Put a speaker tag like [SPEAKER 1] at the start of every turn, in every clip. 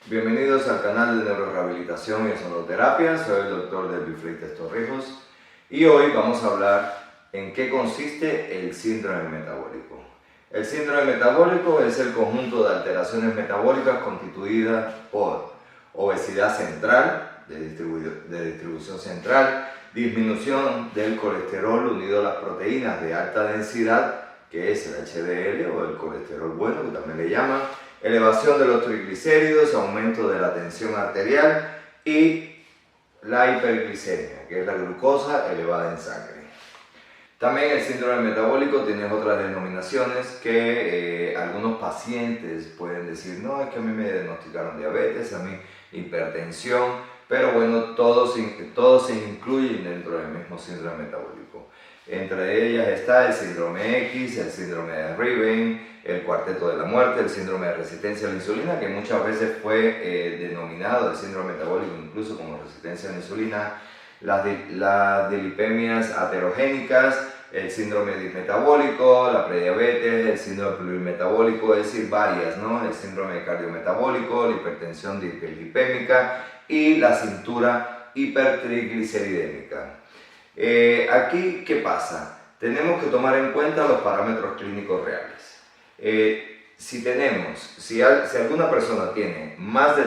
[SPEAKER 1] Bienvenidos al canal de Neurorehabilitación y Sonoterapia. Soy el doctor Delvi Freites Torrijos y hoy vamos a hablar en qué consiste el síndrome metabólico. El síndrome metabólico es el conjunto de alteraciones metabólicas constituidas por obesidad central, de distribución central, disminución del colesterol unido a las proteínas de alta densidad, que es el HDL o el colesterol bueno, que también le llaman, elevación de los triglicéridos, aumento de la tensión arterial y la hiperglicemia, que es la glucosa elevada en sangre. También el síndrome metabólico tiene otras denominaciones que algunos pacientes pueden decir, no, es que a mí me diagnosticaron diabetes, a mí hipertensión, pero bueno, todos se incluyen dentro del mismo síndrome metabólico. Entre ellas está el síndrome X, el síndrome de Riven, el cuarteto de la muerte, el síndrome de resistencia a la insulina, que muchas veces fue denominado el síndrome metabólico incluso como resistencia a la insulina, las dilipemias aterogénicas, el síndrome dismetabólico, la prediabetes, el síndrome plurimetabólico, es decir, varias, ¿no? El síndrome cardiometabólico, la hipertensión hiperlipémica y la cintura hipertrigliceridémica. Aquí, ¿qué pasa? Tenemos que tomar en cuenta los parámetros clínicos reales. Si alguna persona tiene más de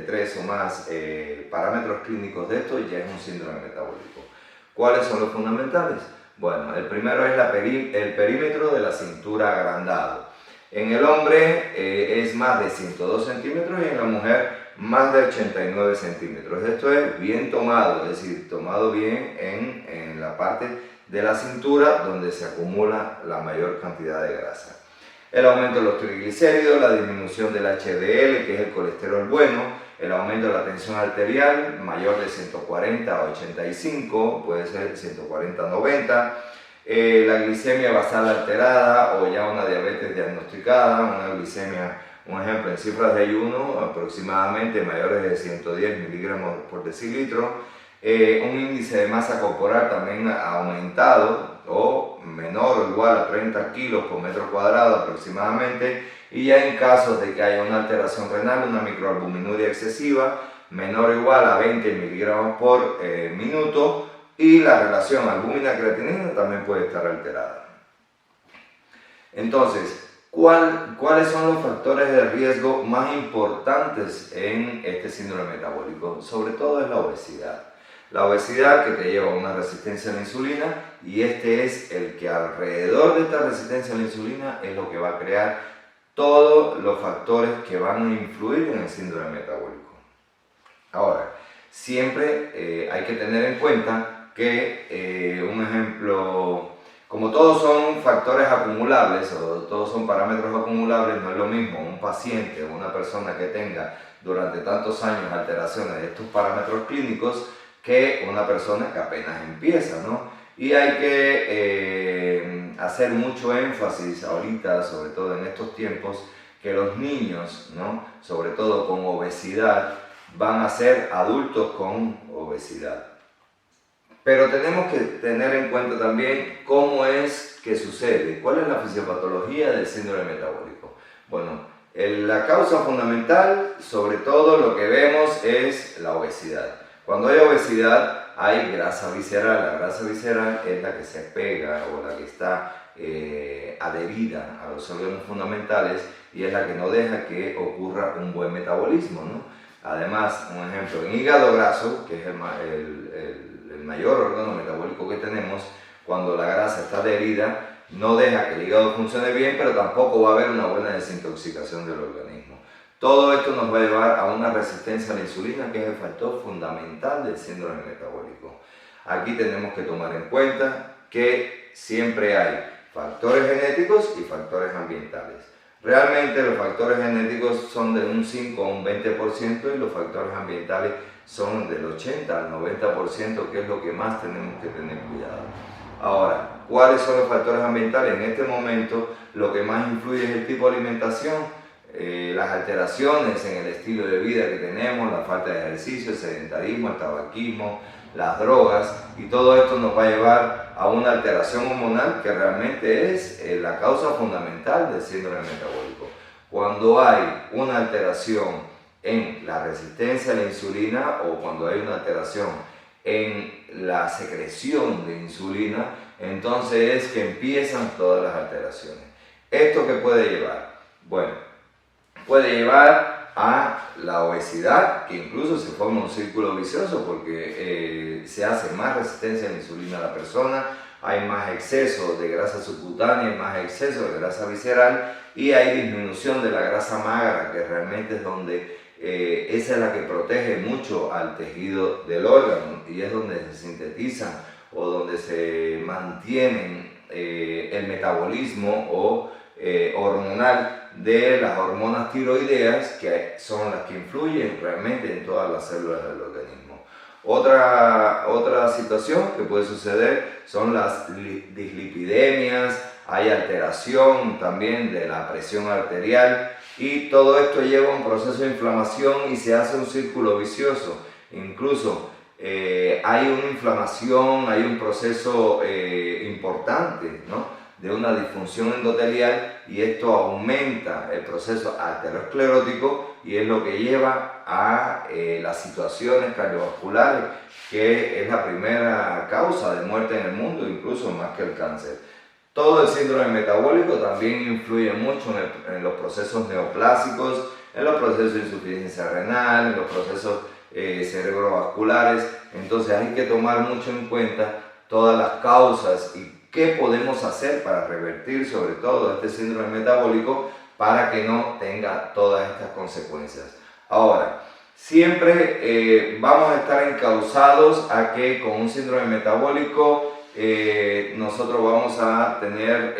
[SPEAKER 1] tres o más parámetros clínicos de esto, ya es un síndrome metabólico. ¿Cuáles son los fundamentales? Bueno, el primero es el perímetro de la cintura agrandado. En el hombre es más de 102 centímetros y en la mujer más de 89 centímetros. Esto es bien tomado, es decir, tomado bien en la parte de la cintura donde se acumula la mayor cantidad de grasa. El aumento de los triglicéridos, la disminución del HDL, que es el colesterol bueno, el aumento de la tensión arterial mayor de 140 a 85, puede ser 140 a 90, la glicemia basal alterada o ya una diabetes diagnosticada, una glicemia, un ejemplo, en cifras de ayuno aproximadamente mayores de 110 miligramos por decilitro, un índice de masa corporal también aumentado o menor o igual a 30 kilos por metro cuadrado aproximadamente, y ya en casos de que haya una alteración renal, una microalbuminuria excesiva, menor o igual a 20 miligramos por minuto, y la relación albúmina-creatinina también puede estar alterada. Entonces, ¿cuáles son los factores de riesgo más importantes en este síndrome metabólico? Sobre todo es la obesidad. La obesidad que te lleva a una resistencia a la insulina, y este es el que alrededor de esta resistencia a la insulina es lo que va a crear todos los factores que van a influir en el síndrome metabólico. Ahora, siempre hay que tener en cuenta que, un ejemplo, como todos son factores acumulables o todos son parámetros acumulables, no es lo mismo un paciente o una persona que tenga durante tantos años alteraciones de estos parámetros clínicos que una persona que apenas empieza, ¿no? Y hay que hacer mucho énfasis ahorita, sobre todo en estos tiempos, que los niños, ¿no?, sobre todo con obesidad, van a ser adultos con obesidad. Pero tenemos que tener en cuenta también cómo es que sucede, cuál es la fisiopatología del síndrome metabólico. Bueno, la causa fundamental, sobre todo lo que vemos, es la obesidad. Cuando hay obesidad hay grasa visceral. La grasa visceral es la que se pega o la que está adherida a los órganos fundamentales y es la que no deja que ocurra un buen metabolismo, ¿no? Además, un ejemplo, en hígado graso, que es el mayor órgano metabólico que tenemos, cuando la grasa está adherida, no deja que el hígado funcione bien, pero tampoco va a haber una buena desintoxicación del organismo. Todo esto nos va a llevar a una resistencia a la insulina, que es el factor fundamental del síndrome metabólico. Aquí tenemos que tomar en cuenta que siempre hay factores genéticos y factores ambientales. Realmente los factores genéticos son de un 5 a un 20% y los factores ambientales son del 80 al 90%, que es lo que más tenemos que tener cuidado. Ahora, ¿cuáles son los factores ambientales? En este momento lo que más influye es el tipo de alimentación, las alteraciones en el estilo de vida que tenemos, la falta de ejercicio, el sedentarismo, el tabaquismo, las drogas, y todo esto nos va a llevar a una alteración hormonal que realmente es la causa fundamental del síndrome metabólico. Cuando hay una alteración en la resistencia a la insulina o cuando hay una alteración en la secreción de insulina, entonces es que empiezan todas las alteraciones. ¿Esto qué puede llevar? Bueno, puede llevar a la obesidad, que incluso se forma un círculo vicioso porque se hace más resistencia a la insulina a la persona, hay más exceso de grasa subcutánea, más exceso de grasa visceral y hay disminución de la grasa magra, que realmente es donde esa es la que protege mucho al tejido del órgano y es donde se sintetizan o donde se mantienen el metabolismo o hormonal de las hormonas tiroideas, que son las que influyen realmente en todas las células del organismo. Otra situación que puede suceder son las dislipidemias, hay alteración también de la presión arterial y todo esto lleva a un proceso de inflamación y se hace un círculo vicioso. Incluso hay una inflamación, hay un proceso importante, ¿no?, de una disfunción endotelial y esto aumenta el proceso aterosclerótico y es lo que lleva a las situaciones cardiovasculares, que es la primera causa de muerte en el mundo, incluso más que el cáncer. Todo el síndrome metabólico también influye mucho en los procesos neoplásicos, en los procesos de insuficiencia renal, en los procesos cerebrovasculares. Entonces hay que tomar mucho en cuenta todas las causas y qué podemos hacer para revertir sobre todo este síndrome metabólico para que no tenga todas estas consecuencias. Ahora, siempre vamos a estar encausados a que con un síndrome metabólico nosotros vamos a tener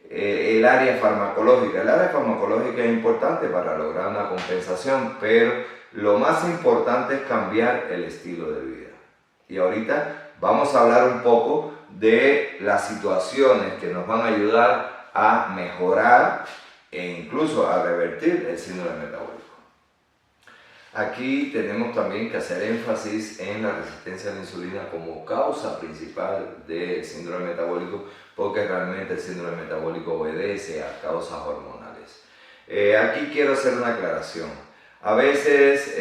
[SPEAKER 1] el área farmacológica. El área farmacológica es importante para lograr una compensación, pero lo más importante es cambiar el estilo de vida. Y ahorita vamos a hablar un poco de las situaciones que nos van a ayudar a mejorar e incluso a revertir el síndrome metabólico. Aquí tenemos también que hacer énfasis en la resistencia a la insulina como causa principal del síndrome metabólico, porque realmente el síndrome metabólico obedece a causas hormonales. Aquí quiero hacer una aclaración. A veces,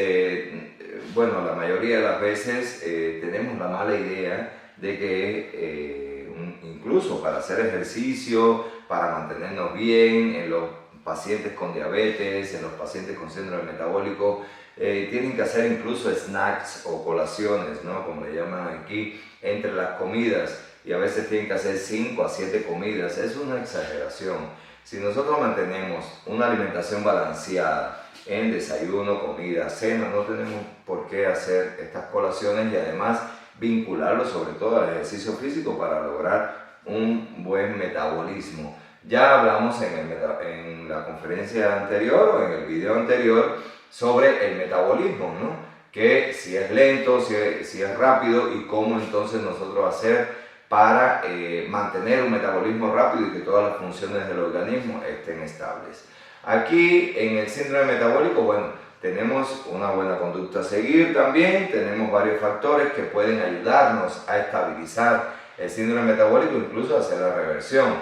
[SPEAKER 1] la mayoría de las veces tenemos la mala idea de que incluso para hacer ejercicio, para mantenernos bien, en los pacientes con diabetes, en los pacientes con síndrome metabólico, tienen que hacer incluso snacks o colaciones, ¿no?, como le llaman aquí, entre las comidas, y a veces tienen que hacer 5 a 7 comidas. Es una exageración. Si nosotros mantenemos una alimentación balanceada en desayuno, comida, cena, no tenemos por qué hacer estas colaciones y además vincularlo sobre todo al ejercicio físico para lograr un buen metabolismo. Ya hablamos en la conferencia anterior o en el video anterior sobre el metabolismo, ¿no?, que si es lento, si es rápido y cómo entonces nosotros hacer para mantener un metabolismo rápido y que todas las funciones del organismo estén estables. Aquí en el síndrome metabólico, tenemos una buena conducta a seguir también, tenemos varios factores que pueden ayudarnos a estabilizar el síndrome metabólico, incluso hacer la reversión.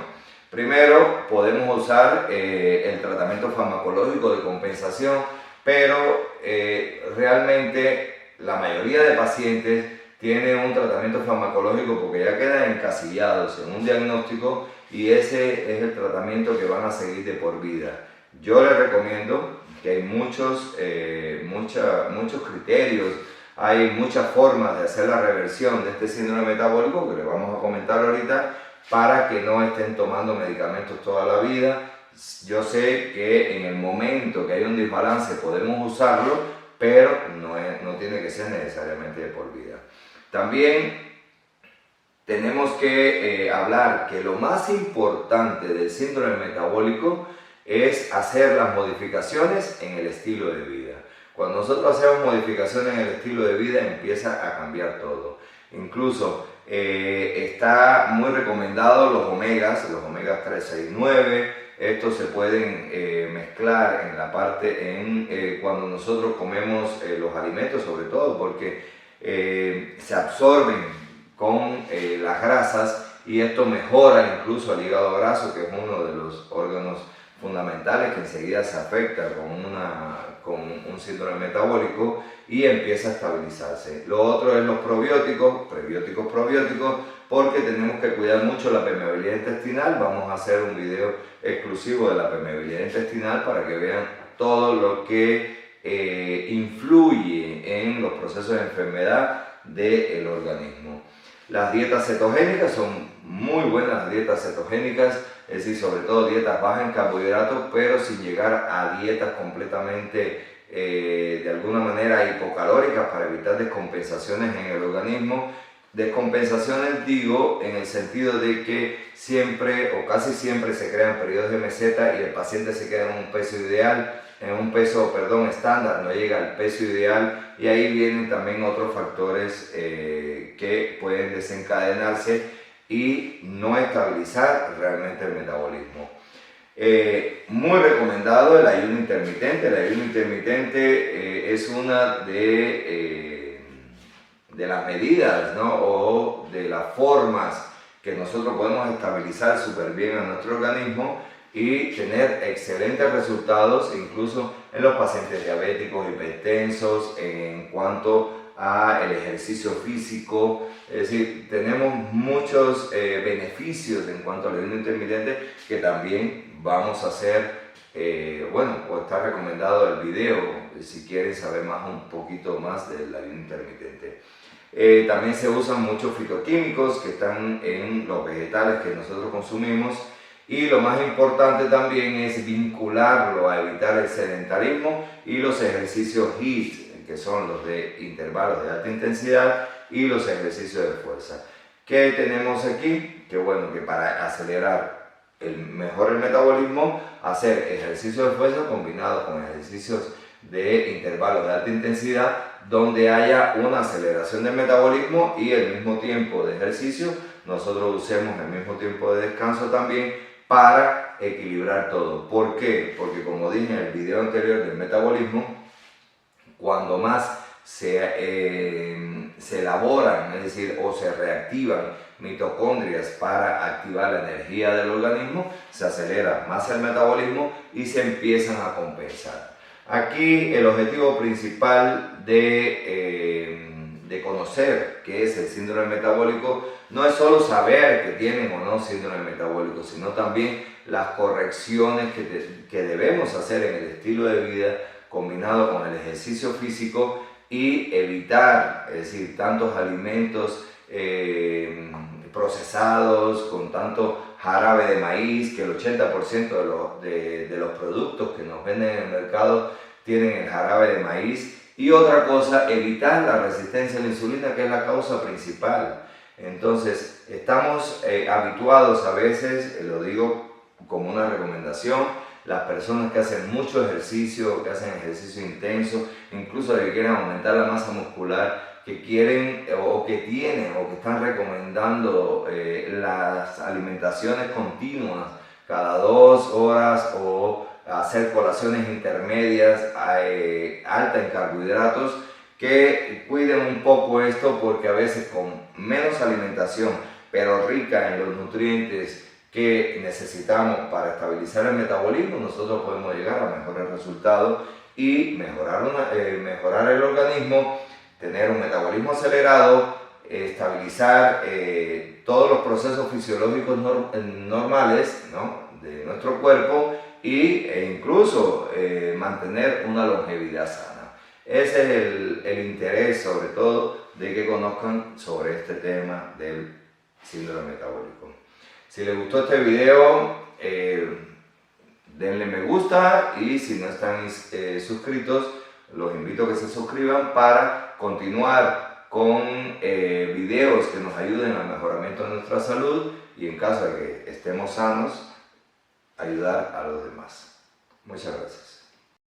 [SPEAKER 1] Primero, podemos usar el tratamiento farmacológico de compensación, pero realmente la mayoría de pacientes tienen un tratamiento farmacológico porque ya quedan encasillados en un diagnóstico y ese es el tratamiento que van a seguir de por vida. Yo les recomiendo que hay muchos criterios, hay muchas formas de hacer la reversión de este síndrome metabólico que les vamos a comentar ahorita para que no estén tomando medicamentos toda la vida. Yo sé que en el momento que hay un desbalance podemos usarlo, pero no tiene que ser necesariamente de por vida. También tenemos que hablar que lo más importante del síndrome metabólico es hacer las modificaciones en el estilo de vida. Cuando nosotros hacemos modificaciones en el estilo de vida empieza a cambiar todo. Incluso está muy recomendado los omegas 3, 6, 9. Estos se pueden mezclar en la parte, cuando nosotros comemos los alimentos sobre todo, porque se absorben con las grasas y esto mejora incluso el hígado graso, que es uno de los órganos fundamentales que enseguida se afecta con un síndrome metabólico y empieza a estabilizarse. Lo otro es los probióticos, prebióticos, probióticos, porque tenemos que cuidar mucho la permeabilidad intestinal. Vamos a hacer un video exclusivo de la permeabilidad intestinal para que vean todo lo que influye en los procesos de enfermedad del organismo. Las dietas cetogénicas son muy buenas, las dietas cetogénicas, es decir, sobre todo dietas bajas en carbohidratos, pero sin llegar a dietas completamente de alguna manera hipocalóricas para evitar descompensaciones en el organismo. Descompensaciones digo en el sentido de que siempre o casi siempre se crean periodos de meseta y el paciente se queda en un peso ideal, estándar, no llega al peso ideal, y ahí vienen también otros factores que pueden desencadenarse y no estabilizar realmente el metabolismo. Muy recomendado el ayuno intermitente. El ayuno intermitente es una de las medidas, ¿no? O de las formas que nosotros podemos estabilizar súper bien a nuestro organismo y tener excelentes resultados, incluso en los pacientes diabéticos, hipertensos, en cuanto a el ejercicio físico. Es decir, tenemos muchos beneficios en cuanto al ayuno intermitente que también vamos a hacer. O está recomendado el video si quieren saber un poquito más del ayuno intermitente. También se usan muchos fitoquímicos que están en los vegetales que nosotros consumimos, y lo más importante también es vincularlo a evitar el sedentarismo y los ejercicios HIIT, que son los de intervalos de alta intensidad y los ejercicios de fuerza. ¿Qué tenemos aquí? Que bueno, que para acelerar mejor el metabolismo, hacer ejercicios de fuerza combinados con ejercicios de intervalos de alta intensidad, donde haya una aceleración del metabolismo y el mismo tiempo de ejercicio nosotros usemos el mismo tiempo de descanso también para equilibrar todo. ¿Por qué? Porque como dije en el video anterior del metabolismo, cuando más se elaboran, es decir, o se reactivan mitocondrias para activar la energía del organismo, se acelera más el metabolismo y se empiezan a compensar. Aquí el objetivo principal de conocer qué es el síndrome metabólico no es solo saber que tienen o no síndrome metabólico, sino también las correcciones que debemos hacer en el estilo de vida combinado con el ejercicio físico y evitar, es decir, tantos alimentos procesados con tanto jarabe de maíz, que el 80% de los productos que nos venden en el mercado tienen el jarabe de maíz. Y otra cosa, evitar la resistencia a la insulina, que es la causa principal. Entonces, estamos habituados a veces, lo digo como una recomendación, las personas que hacen mucho ejercicio, que hacen ejercicio intenso, incluso que quieren aumentar la masa muscular, que quieren o que tienen o que están recomendando las alimentaciones continuas cada 2 horas o hacer colaciones intermedias altas en carbohidratos, que cuiden un poco esto, porque a veces con menos alimentación pero rica en los nutrientes que necesitamos para estabilizar el metabolismo, nosotros podemos llegar a mejores resultados y mejorar el organismo, tener un metabolismo acelerado, estabilizar todos los procesos fisiológicos normales, ¿no?, de nuestro cuerpo e incluso mantener una longevidad sana. Ese es el interés, sobre todo, de que conozcan sobre este tema del síndrome metabólico. Si les gustó este video, denle me gusta, y si no están suscritos, los invito a que se suscriban para continuar con videos que nos ayuden al mejoramiento de nuestra salud y, en caso de que estemos sanos, ayudar a los demás. Muchas gracias.